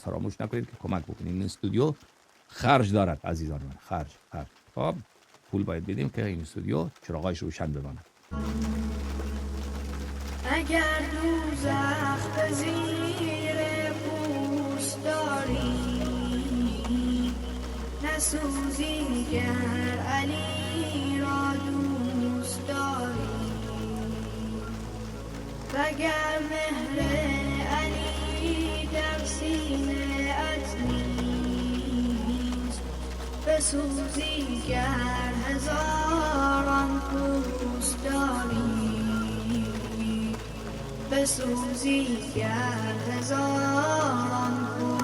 فراموش نکنید که کمک بکنید. این استودیو خرج دارد عزیزان من، خرج. خب پول باید بدیم که این استودیو چراغایش روشن بماند. اگر دوزخ به زیر پوست داری، نسوزی گر علی را دوست داری، وگر مهر علی در سینه ات نیست، بسوزی گر هزاران پوست داری، بسوزی گر هزاران پوست